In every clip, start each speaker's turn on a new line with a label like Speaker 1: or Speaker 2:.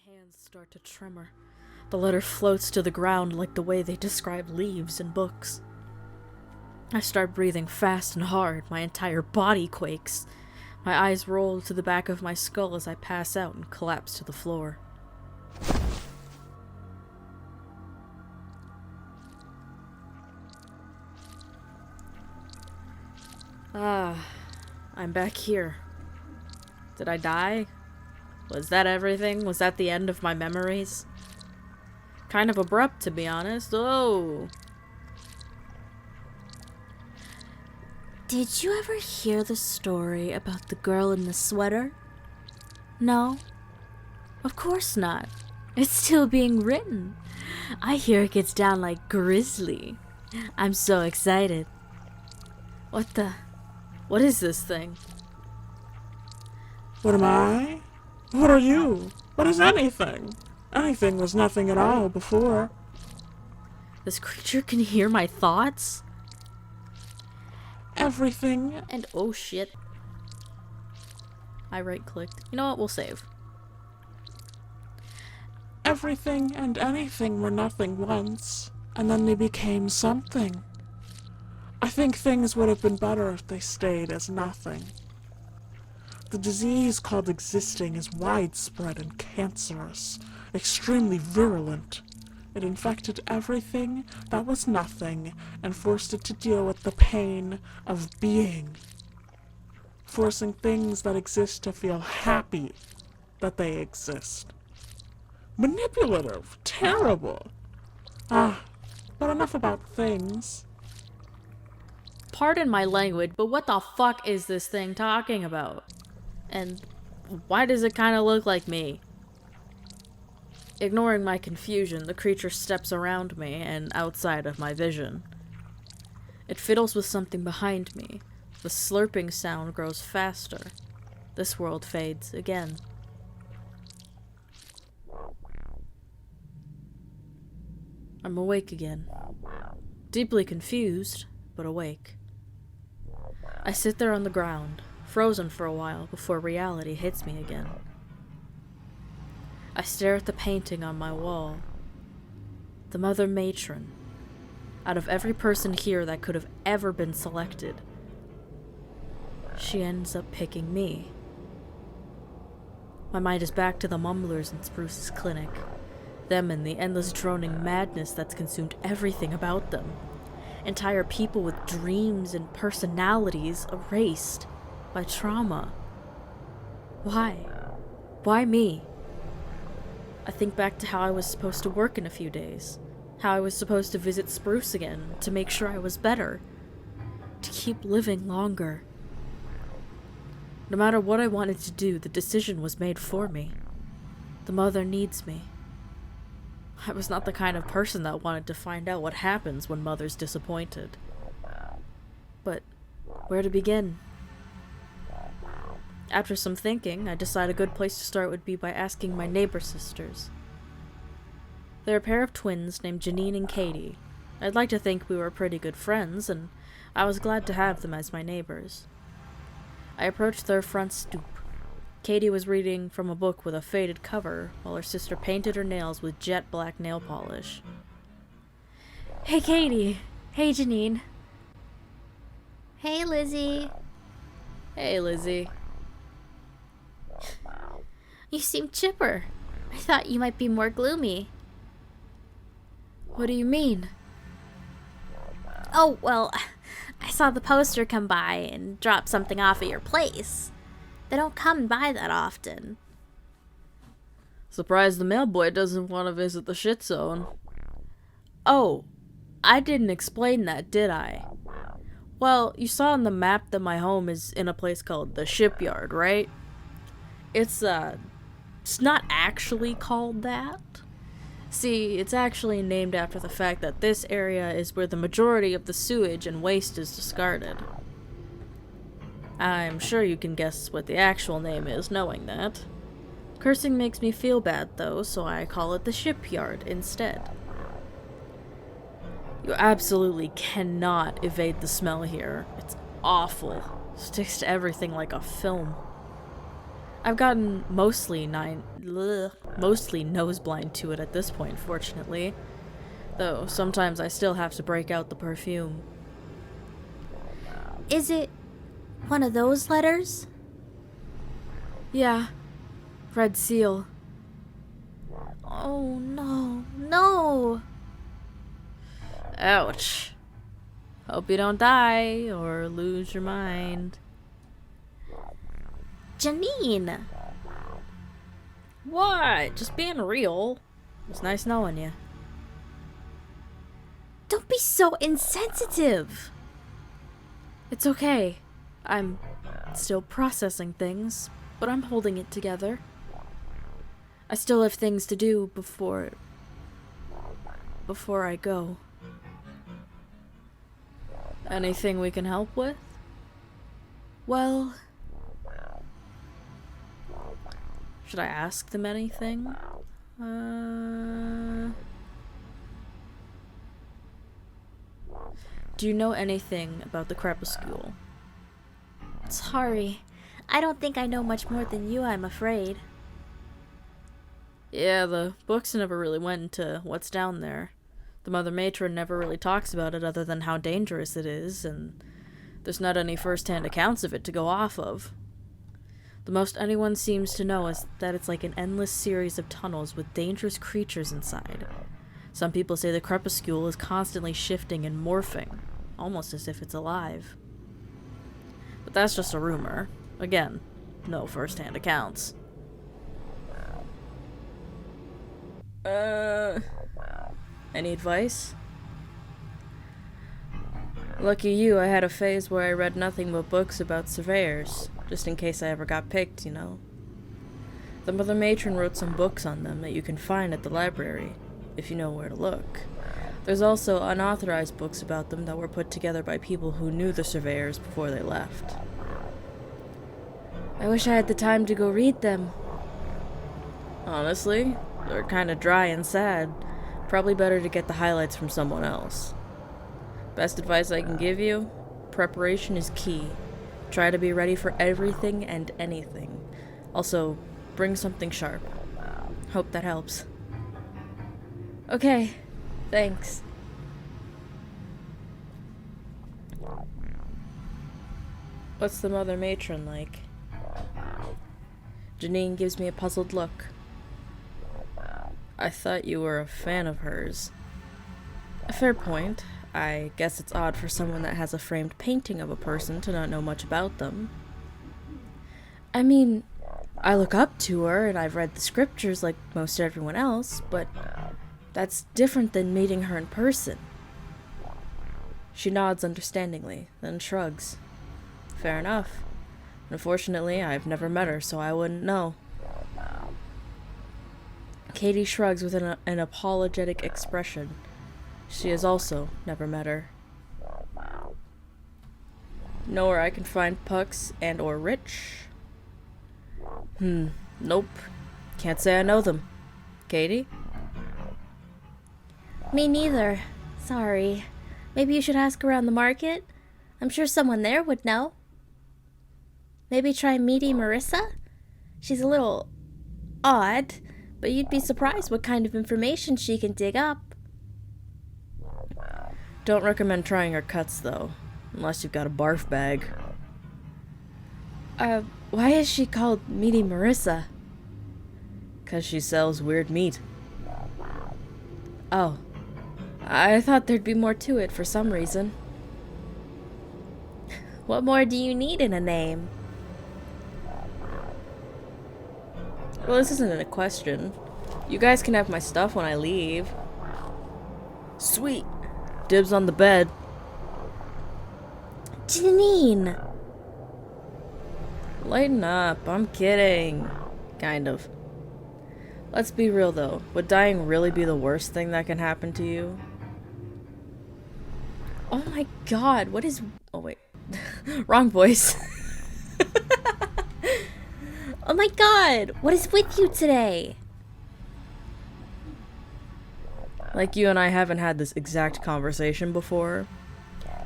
Speaker 1: hands start to tremor. The letter floats to the ground like the way they describe leaves in books. I start breathing fast and hard. My entire body quakes. My eyes roll to the back of my skull as I pass out and collapse to the floor. I'm back here. Did I die? Was that everything? Was that the end of my memories? Kind of abrupt, to be honest. Oh.
Speaker 2: Did you ever hear the story about the girl in the sweater? No? Of course not. It's still being written. I hear it gets down like grizzly. I'm so excited.
Speaker 1: What is this thing?
Speaker 3: What am I? What are you? What is anything? Anything was nothing at all before.
Speaker 1: This creature can hear my thoughts?
Speaker 3: Everything.
Speaker 1: And oh shit. I right-clicked. You know what? We'll save.
Speaker 3: Everything and anything were nothing once, and then they became something. I think things would have been better if they stayed as nothing. The disease called existing is widespread and cancerous, extremely virulent. It infected everything that was nothing and forced it to deal with the pain of being. Forcing things that exist to feel happy that they exist. Manipulative, terrible. But enough about things.
Speaker 1: Pardon my language, but what the fuck is this thing talking about? And why does it kind of look like me? Ignoring my confusion, the creature steps around me and outside of my vision. It fiddles with something behind me. The slurping sound grows faster. This world fades again. I'm awake again. Deeply confused, but awake. I sit there on the ground, frozen for a while before reality hits me again. I stare at the painting on my wall. The Mother Matron. Out of every person here that could have ever been selected, she ends up picking me. My mind is back to the mumblers in Spruce's clinic. Them and the endless droning madness that's consumed everything about them. Entire people with dreams and personalities erased by trauma. Why? Why me? I think back to how I was supposed to work in a few days. How I was supposed to visit Spruce again to make sure I was better. To keep living longer. No matter what I wanted to do, the decision was made for me. The mother needs me. I was not the kind of person that wanted to find out what happens when mother's disappointed. But where to begin? After some thinking, I decided a good place to start would be by asking my neighbor sisters. They're a pair of twins named Janine and Katie. I'd like to think we were pretty good friends, and I was glad to have them as my neighbors. I approached their front stoop. Katie was reading from a book with a faded cover, while her sister painted her nails with jet black nail polish.
Speaker 2: Hey, Katie. Hey, Janine.
Speaker 4: Hey, Lizzie.
Speaker 1: Hey, Lizzie.
Speaker 4: You seem chipper. I thought you might be more gloomy.
Speaker 1: What do you mean?
Speaker 4: Oh, well, I saw the poster come by and drop something off at your place. They don't come by that often.
Speaker 1: Surprised the mailboy doesn't want to visit the shit zone. Oh, I didn't explain that, did I? Well, you saw on the map that my home is in a place called the Shipyard, right? It's not actually called that. See, it's actually named after the fact that this area is where the majority of the sewage and waste is discarded. I'm sure you can guess what the actual name is, knowing that. Cursing makes me feel bad, though, so I call it the Shipyard instead. You absolutely cannot evade the smell here. It's awful. Sticks to everything like a film. I've gotten mostly mostly nose-blind to it at this point, fortunately. Though sometimes I still have to break out the perfume.
Speaker 4: Is it one of those letters?
Speaker 1: Yeah. Red seal.
Speaker 4: Oh, no. No!
Speaker 1: Ouch. Hope you don't die or lose your mind.
Speaker 4: Janine!
Speaker 1: What? Just being real. It's nice knowing you.
Speaker 4: Don't be so insensitive!
Speaker 1: It's okay. I'm still processing things, but I'm holding it together. I still have things to do before I go. Anything we can help with? Well, should I ask them anything? Do you know anything about the crepuscule?
Speaker 4: Sorry. I don't think I know much more than you, I'm afraid.
Speaker 1: Yeah, the books never really went into what's down there. The Mother Matron never really talks about it other than how dangerous it is, and there's not any first-hand accounts of it to go off of. The most anyone seems to know is that it's like an endless series of tunnels with dangerous creatures inside. Some people say the crepuscule is constantly shifting and morphing, almost as if it's alive. But that's just a rumor. Again, no first-hand accounts. Any advice? Lucky you, I had a phase where I read nothing but books about surveyors, just in case I ever got picked, you know. The Mother Matron wrote some books on them that you can find at the library, if you know where to look. There's also unauthorized books about them that were put together by people who knew the surveyors before they left. I wish I had the time to go read them. Honestly, they're kinda dry and sad. Probably better to get the highlights from someone else. Best advice I can give you? Preparation is key. Try to be ready for everything and anything. Also, bring something sharp. Hope that helps. Okay, thanks. What's the Mother Matron like? Janine gives me a puzzled look. I thought you were a fan of hers. A fair point. I guess it's odd for someone that has a framed painting of a person to not know much about them. I mean, I look up to her and I've read the scriptures like most everyone else, but that's different than meeting her in person. She nods understandingly, then shrugs. Fair enough. Unfortunately, I've never met her, so I wouldn't know. Katie shrugs with an apologetic expression. She has also never met her. Know where I can find Pucks and or Rich? Nope. Can't say I know them. Katie?
Speaker 4: Me neither. Sorry. Maybe you should ask around the market? I'm sure someone there would know. Maybe try Meaty Marrisa? She's a little odd, but you'd be surprised what kind of information she can dig up.
Speaker 1: Don't recommend trying her cuts, though. Unless you've got a barf bag. Why is she called Meaty Marrisa? 'Cause she sells weird meat. Oh. I thought there'd be more to it for some reason.
Speaker 4: What more do you need in a name?
Speaker 1: Well, this isn't a question. You guys can have my stuff when I leave. Sweet. Dibs on the bed.
Speaker 4: Janine!
Speaker 1: Lighten up. I'm kidding. Kind of. Let's be real, though. Would dying really be the worst thing that can happen to you? Oh my god, what is... Oh, wait. Wrong voice.
Speaker 4: Oh my god! What is with you today?
Speaker 1: Like you and I haven't had this exact conversation before.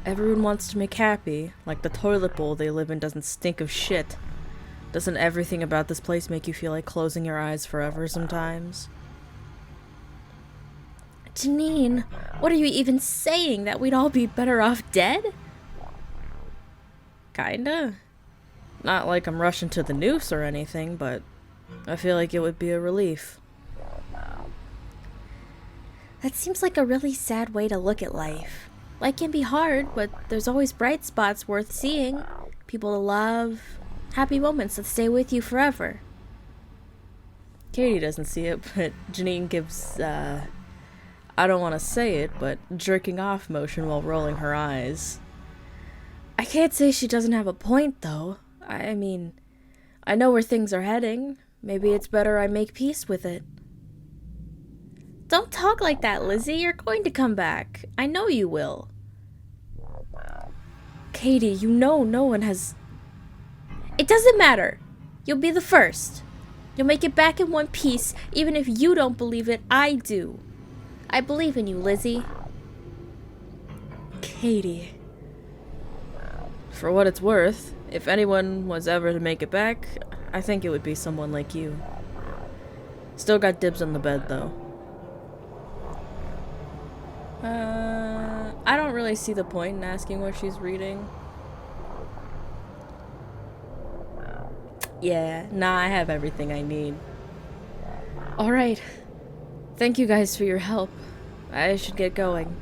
Speaker 1: Everyone wants to make happy, like the toilet bowl they live in doesn't stink of shit. Doesn't everything about this place make you feel like closing your eyes forever sometimes?
Speaker 4: Janine, what are you even saying? That we'd all be better off dead?
Speaker 1: Kinda. Not like I'm rushing to the noose or anything, but I feel like it would be a relief.
Speaker 4: That seems like a really sad way to look at life. Life can be hard, but there's always bright spots worth seeing. People to love. Happy moments that stay with you forever.
Speaker 1: Katie doesn't see it, but Janine gives, I don't want to say it, but jerking off motion while rolling her eyes.
Speaker 4: I can't say she doesn't have a point, though. I mean, I know where things are heading. Maybe it's better I make peace with it. Don't talk like that, Lizzie. You're going to come back. I know you will. Katie, you know no one has... It doesn't matter. You'll be the first. You'll make it back in one piece. Even if you don't believe it, I do. I believe in you, Lizzie.
Speaker 1: Katie. For what it's worth, if anyone was ever to make it back, I think it would be someone like you. Still got dibs on the bed, though. I don't really see the point in asking what she's reading. Yeah, nah, I have everything I need. Alright. Thank you guys for your help. I should get going.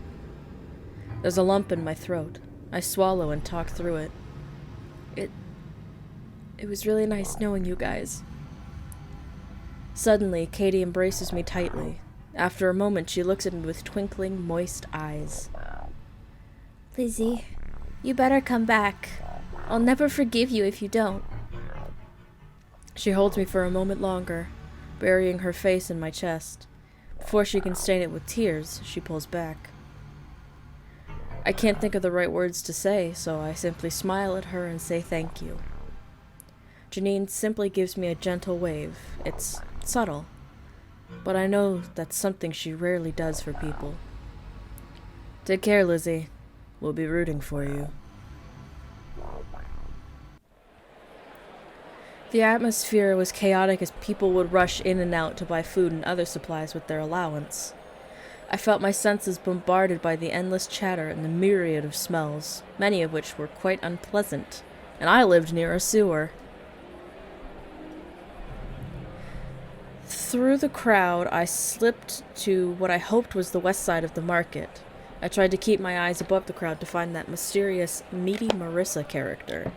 Speaker 1: There's a lump in my throat. I swallow and talk through it. It was really nice knowing you guys. Suddenly, Katie embraces me tightly. After a moment, she looks at me with twinkling, moist eyes.
Speaker 4: Lizzie, you better come back. I'll never forgive you if you don't.
Speaker 1: She holds me for a moment longer, burying her face in my chest. Before she can stain it with tears, she pulls back. I can't think of the right words to say, so I simply smile at her and say thank you. Janine simply gives me a gentle wave. It's subtle, but I know that's something she rarely does for people. Take care, Lizzie. We'll be rooting for you. The atmosphere was chaotic as people would rush in and out to buy food and other supplies with their allowance. I felt my senses bombarded by the endless chatter and the myriad of smells, many of which were quite unpleasant, and I lived near a sewer. Through the crowd, I slipped to what I hoped was the west side of the market. I tried to keep my eyes above the crowd to find that mysterious, Meaty Marrisa character.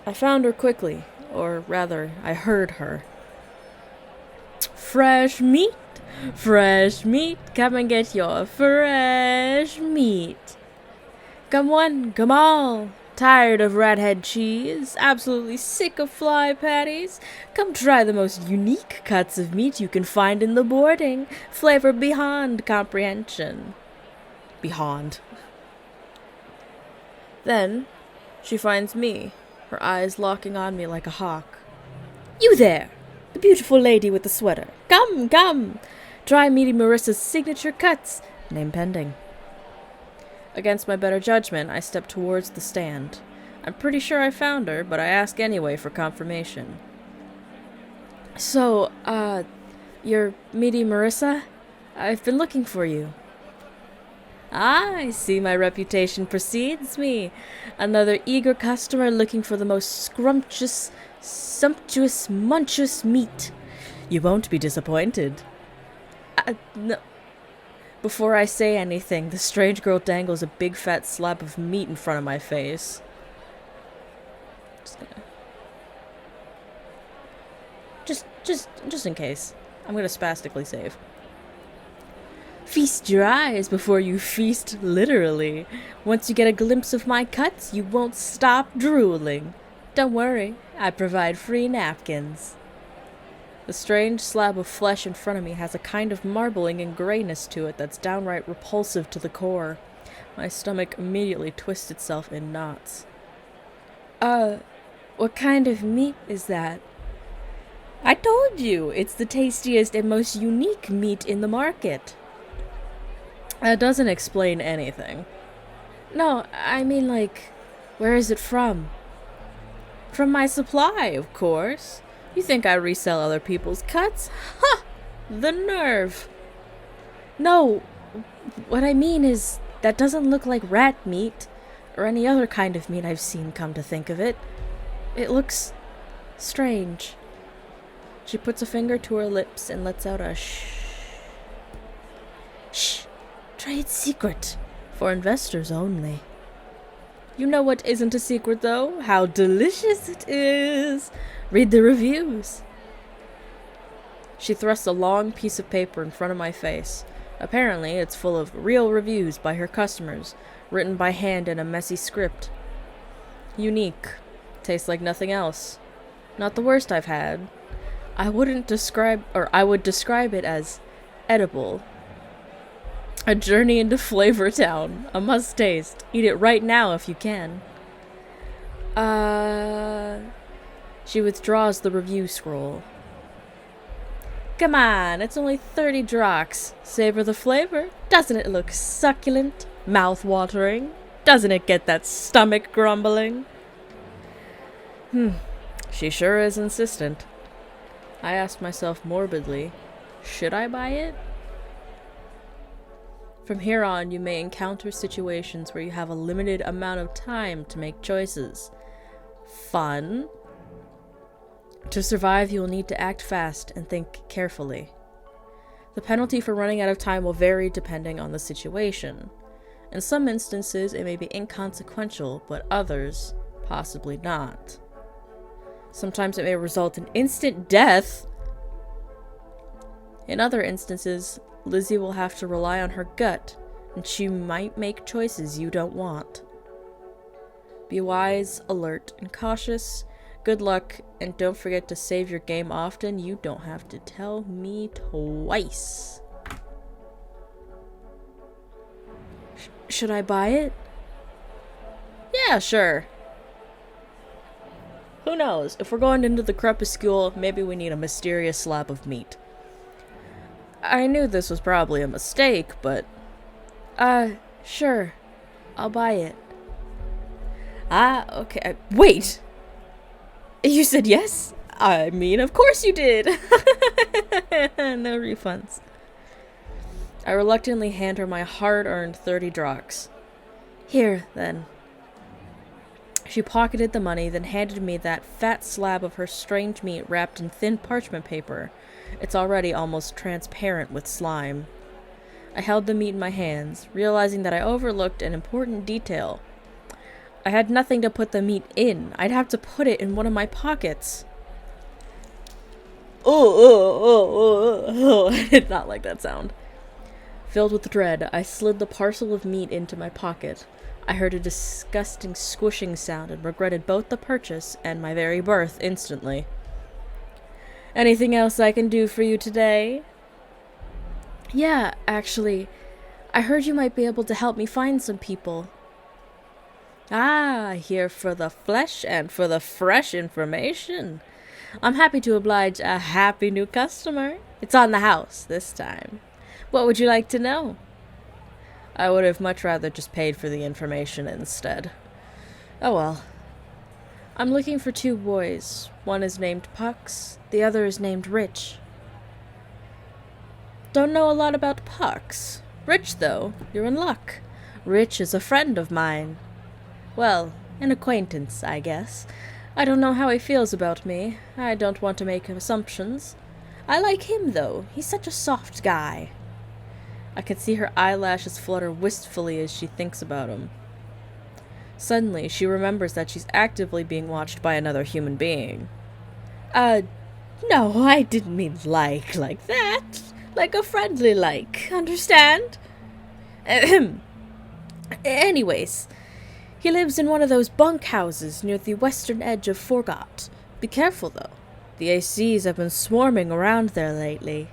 Speaker 1: I found her quickly, or rather, I heard her. Fresh meat! Fresh meat! Come and get your fresh meat! Come one, come all! Tired of rathead cheese? Absolutely sick of fly patties? Come try the most unique cuts of meat you can find in the boarding. Flavor beyond comprehension. Beyond. Then, she finds me, her eyes locking on me like a hawk. You there! The beautiful lady with the sweater. Come, come! Try Meaty Marissa's signature cuts. Name pending. Against my better judgment, I step towards the stand. I'm pretty sure I found her, but I ask anyway for confirmation. So, you're Meaty Marrisa? I've been looking for you. Ah, I see my reputation precedes me. Another eager customer looking for the most scrumptious, sumptuous, munchous meat. You won't be disappointed. No. Before I say anything, the strange girl dangles a big fat slab of meat in front of my face. Just in case. I'm gonna spastically save. Feast your eyes before you feast literally. Once you get a glimpse of my cuts, you won't stop drooling. Don't worry, I provide free napkins. The strange slab of flesh in front of me has a kind of marbling and grayness to it that's downright repulsive to the core. My stomach immediately twists itself in knots. What kind of meat is that? I told you, it's the tastiest and most unique meat in the market. That doesn't explain anything. No, I mean, like, where is it from? From my supply, of course. You think I resell other people's cuts? Ha! The nerve!
Speaker 2: No, what I mean is, that doesn't look like rat meat, or any other kind of meat I've seen, come to think of it. It looks strange. She puts a finger to her lips and lets out a shh. Shh! Trade secret. For investors only.
Speaker 1: You know what isn't a secret, though? How delicious it is! Read the reviews. She thrusts a long piece of paper in front of my face. Apparently, it's full of real reviews by her customers, written by hand in a messy script. Unique. Tastes like nothing else. Not the worst I've had. I would describe it as edible. A journey into Flavor Town. A must taste. Eat it right now if you can. She withdraws the review scroll. Come on, it's only 30 drox. Savor the flavor. Doesn't it look succulent? Mouth-watering? Doesn't it get that stomach grumbling? She sure is insistent. I asked myself morbidly, should I buy it? From here on, you may encounter situations where you have a limited amount of time to make choices. Fun. To survive, you will need to act fast and think carefully. The penalty for running out of time will vary depending on the situation. In some instances, it may be inconsequential, but others, possibly not. Sometimes it may result in instant death. In other instances, Lizzie will have to rely on her gut, and she might make choices you don't want. Be wise, alert, and cautious. Good luck, and don't forget to save your game often. You don't have to tell me twice.
Speaker 2: Should I buy it?
Speaker 1: Yeah, sure. Who knows? If we're going into the crepuscule, maybe we need a mysterious slab of meat. I knew this was probably a mistake, but...
Speaker 2: Sure. I'll buy it.
Speaker 1: Okay. Wait! You said yes? I mean, of course you did! No refunds. I reluctantly hand her my hard-earned 30 drox. Here, then. She pocketed the money, then handed me that fat slab of her strange meat wrapped in thin parchment paper. It's already almost transparent with slime. I held the meat in my hands, realizing that I overlooked an important detail. I had nothing to put the meat in. I'd have to put it in one of my pockets. I did not like that sound. Filled with dread, I slid the parcel of meat into my pocket. I heard a disgusting squishing sound and regretted both the purchase and my very birth instantly. Anything else I can do for you today?
Speaker 2: Yeah, actually, I heard you might be able to help me find some people.
Speaker 1: Here for the flesh and for the fresh information. I'm happy to oblige a happy new customer. It's on the house this time. What would you like to know? I would have much rather just paid for the information instead. Oh well. I'm looking for 2 boys. One is named Pucks, the other is named Rich. Don't know a lot about Pucks. Rich, though, you're in luck. Rich is a friend of mine. Well, an acquaintance, I guess. I don't know how he feels about me. I don't want to make assumptions. I like him, though. He's such a soft guy. I can see her eyelashes flutter wistfully as she thinks about him. Suddenly, she remembers that she's actively being watched by another human being. No, I didn't mean like that. Like a friendly like, understand? Ahem. Anyways, he lives in one of those bunkhouses near the western edge of Forgot. Be careful, though. The ACs have been swarming around there lately.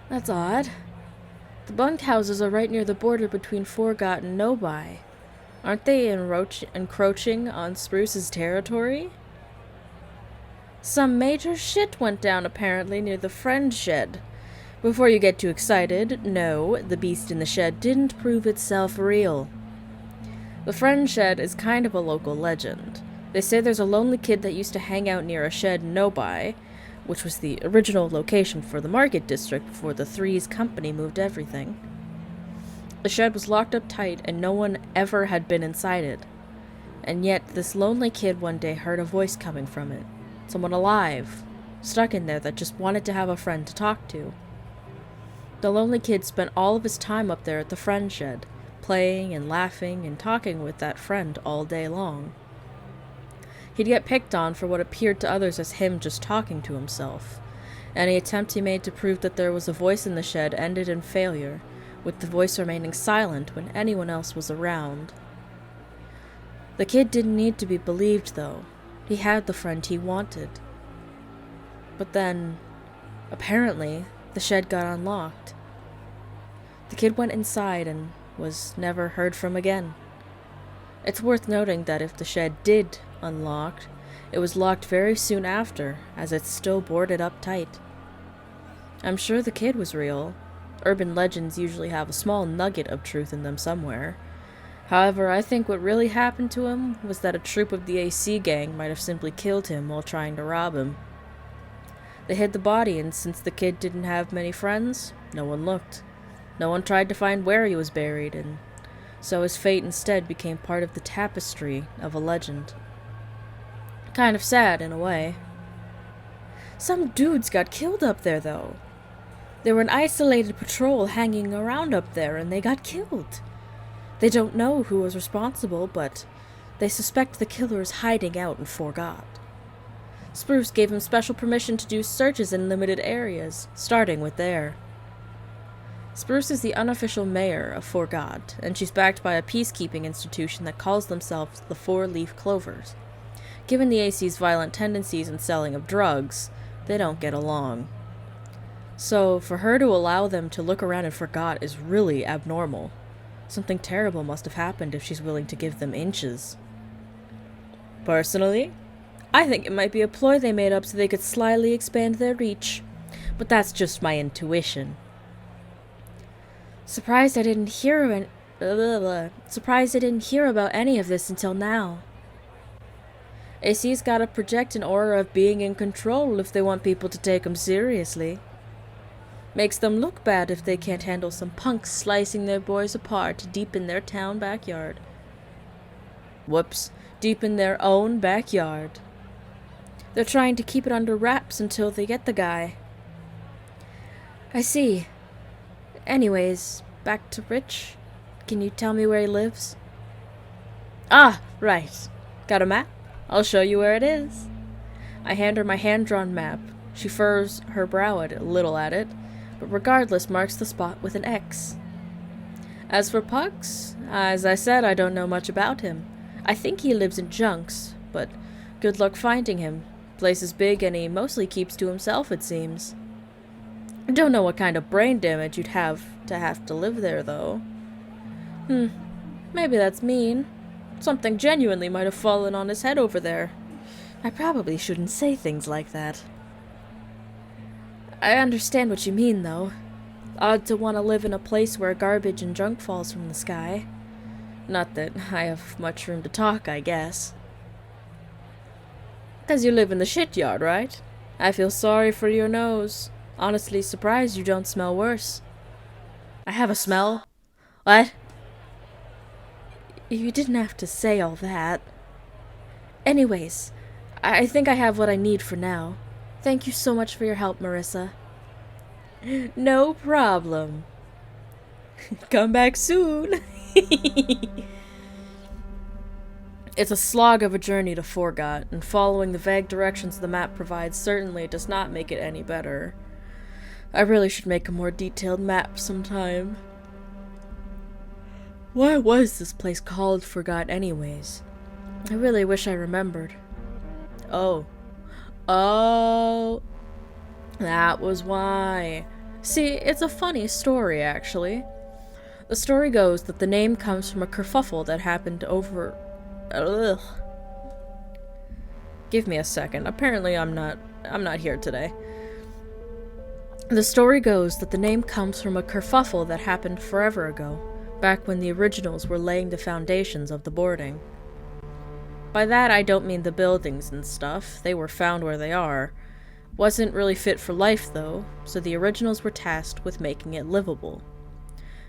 Speaker 2: That's odd. The bunkhouses are right near the border between Forgot and Nobi.
Speaker 1: Aren't they encroaching on Spruce's territory? Some major shit went down apparently near the Friend Shed. Before you get too excited, no, the beast in the shed didn't prove itself real. The Friend Shed is kind of a local legend. They say there's a lonely kid that used to hang out near a shed nearby, which was the original location for the market district before the Threes company moved everything. The shed was locked up tight and no one ever had been inside it. And yet this lonely kid one day heard a voice coming from it. Someone alive, stuck in there that just wanted to have a friend to talk to. The lonely kid spent all of his time up there at the friend shed, playing and laughing and talking with that friend all day long. He'd get picked on for what appeared to others as him just talking to himself. Any attempt he made to prove that there was a voice in the shed ended in failure, with the voice remaining silent when anyone else was around. The kid didn't need to be believed, though. He had the friend he wanted. But then, apparently, the shed got unlocked. The kid went inside and was never heard from again. It's worth noting that if the shed did unlock, it was locked very soon after, as it's still boarded up tight. I'm sure the kid was real. Urban legends usually have a small nugget of truth in them somewhere. However, I think what really happened to him was that a troop of the AC gang might have simply killed him while trying to rob him. They hid the body, and since the kid didn't have many friends, no one looked. No one tried to find where he was buried, and so his fate instead became part of the tapestry of a legend. Kind of sad, in a way. Some dudes got killed up there, though. There were an isolated patrol hanging around up there, and they got killed. They don't know who was responsible, but they suspect the killer is hiding out in Forgot. Spruce gave him special permission to do searches in limited areas, starting with there. Spruce is the unofficial mayor of Forgot, and she's backed by a peacekeeping institution that calls themselves the Four-Leaf Clovers. Given the AC's violent tendencies and selling of drugs, they don't get along. So, for her to allow them to look around in Forgot is really abnormal. Something terrible must have happened if she's willing to give them inches. Personally, I think it might be a ploy they made up so they could slyly expand their reach. But that's just my intuition. Surprised I didn't hear about any of this until now. AC's gotta project an aura of being in control if they want people to take them seriously. Makes them look bad if they can't handle some punks slicing their boys apart deep in their town backyard. Whoops, deep in their own backyard. They're trying to keep it under wraps until they get the guy. I see. Anyways, back to Rich. Can you tell me where he lives? Ah, right. Got a map? I'll show you where it is. I hand her my hand-drawn map. She furrows her brow a little at it, but regardless marks the spot with an X. As for Pugs, as I said, I don't know much about him. I think he lives in Junks, but good luck finding him. Place is big and he mostly keeps to himself, it seems. I don't know what kind of brain damage you'd have to live there, though. Maybe that's mean. Something genuinely might have fallen on his head over there. I probably shouldn't say things like that. I understand what you mean, though. Odd to want to live in a place where garbage and junk falls from the sky. Not that I have much room to talk, I guess. 'Cause you live in the shit yard, right? I feel sorry for your nose. Honestly surprised you don't smell worse. I have a smell? What? You didn't have to say all that. Anyways, I think I have what I need for now. Thank you so much for your help, Marrisa. No problem. Come back soon. It's a slog of a journey to Forgot, and following the vague directions the map provides certainly does not make it any better. I really should make a more detailed map sometime. Why was this place called Forgot anyways? I really wish I remembered. Oh, that was why. See, it's a funny story, actually. The story goes that the name comes from a kerfuffle that happened over... Ugh. Give me a second. Apparently I'm not here today. The story goes that the name comes from a kerfuffle that happened forever ago, back when the originals were laying the foundations of the boarding. By that I don't mean the buildings and stuff, they were found where they are. Wasn't really fit for life though, so the originals were tasked with making it livable.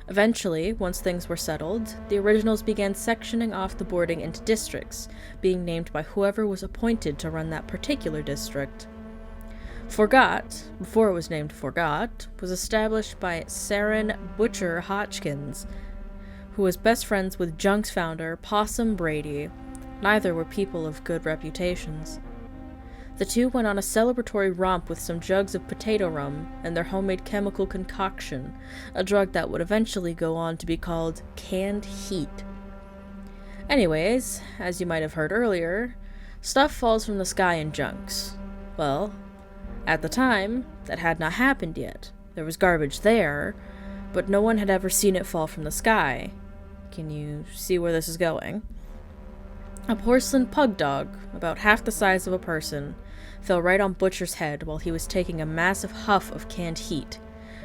Speaker 1: Eventually, once things were settled, the originals began sectioning off the boarding into districts, being named by whoever was appointed to run that particular district. Forgot, before it was named Forgot, was established by Saren Butcher Hotchkins, who was best friends with Junk's founder, Possum Brady. Neither were people of good reputations. The two went on a celebratory romp with some jugs of potato rum and their homemade chemical concoction, a drug that would eventually go on to be called canned heat. Anyways, as you might have heard earlier, stuff falls from the sky in Junk's. Well, at the time, that had not happened yet. There was garbage there, but no one had ever seen it fall from the sky. Can you see where this is going? A porcelain pug dog, about half the size of a person, fell right on Butcher's head while he was taking a massive huff of canned heat,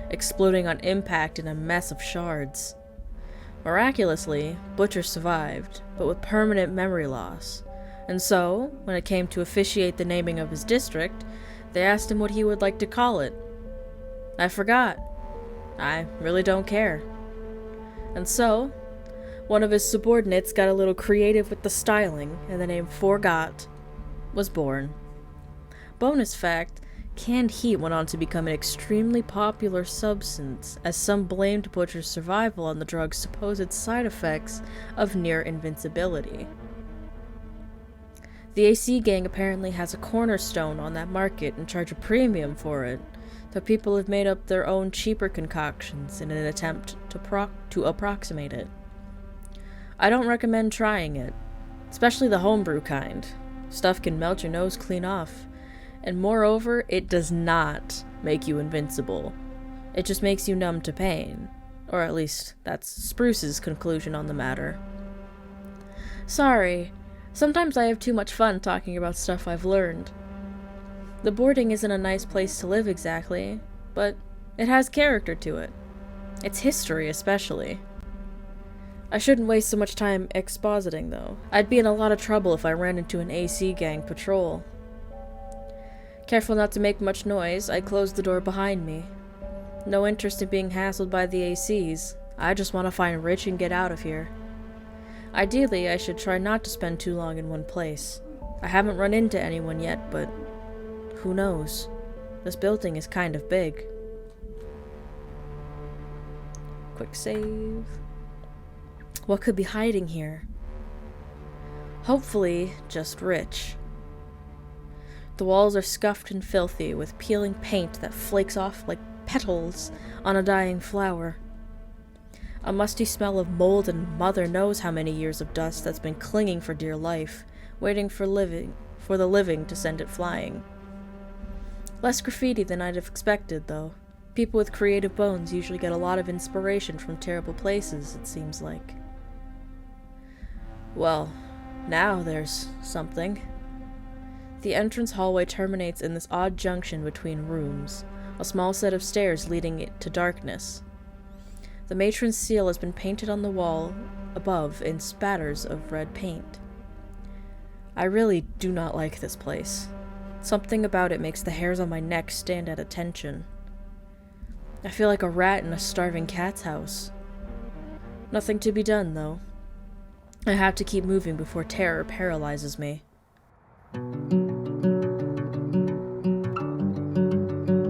Speaker 1: exploding on impact in a mess of shards. Miraculously, Butcher survived, but with permanent memory loss, and so, when it came to officiate the naming of his district, they asked him what he would like to call it. I forgot. I really don't care. And so, one of his subordinates got a little creative with the styling, and the name Forgot was born. Bonus fact, canned heat went on to become an extremely popular substance, as some blamed Butcher's survival on the drug's supposed side effects of near invincibility. The AC gang apparently has a cornerstone on that market and charge a premium for it, though people have made up their own cheaper concoctions in an attempt to approximate it. I don't recommend trying it, especially the homebrew kind. Stuff can melt your nose clean off, and moreover, it does not make you invincible. It just makes you numb to pain, or at least that's Spruce's conclusion on the matter. Sorry, sometimes I have too much fun talking about stuff I've learned. The boarding isn't a nice place to live exactly, but it has character to it. Its history especially. I shouldn't waste so much time expositing, though. I'd be in a lot of trouble if I ran into an AC gang patrol. Careful not to make much noise, I closed the door behind me. No interest in being hassled by the ACs. I just want to find Rich and get out of here. Ideally, I should try not to spend too long in one place. I haven't run into anyone yet, but who knows? This building is kind of big. Quick save. What could be hiding here? Hopefully, just Rich. The walls are scuffed and filthy, with peeling paint that flakes off like petals on a dying flower. A musty smell of mold and mother knows how many years of dust that's been clinging for dear life, waiting for the living to send it flying. Less graffiti than I'd have expected, though. People with creative bones usually get a lot of inspiration from terrible places, it seems like. Well, now there's something. The entrance hallway terminates in this odd junction between rooms, a small set of stairs leading it to darkness. The matron's seal has been painted on the wall above in spatters of red paint. I really do not like this place. Something about it makes the hairs on my neck stand at attention. I feel like a rat in a starving cat's house. Nothing to be done, though. I have to keep moving before terror paralyzes me.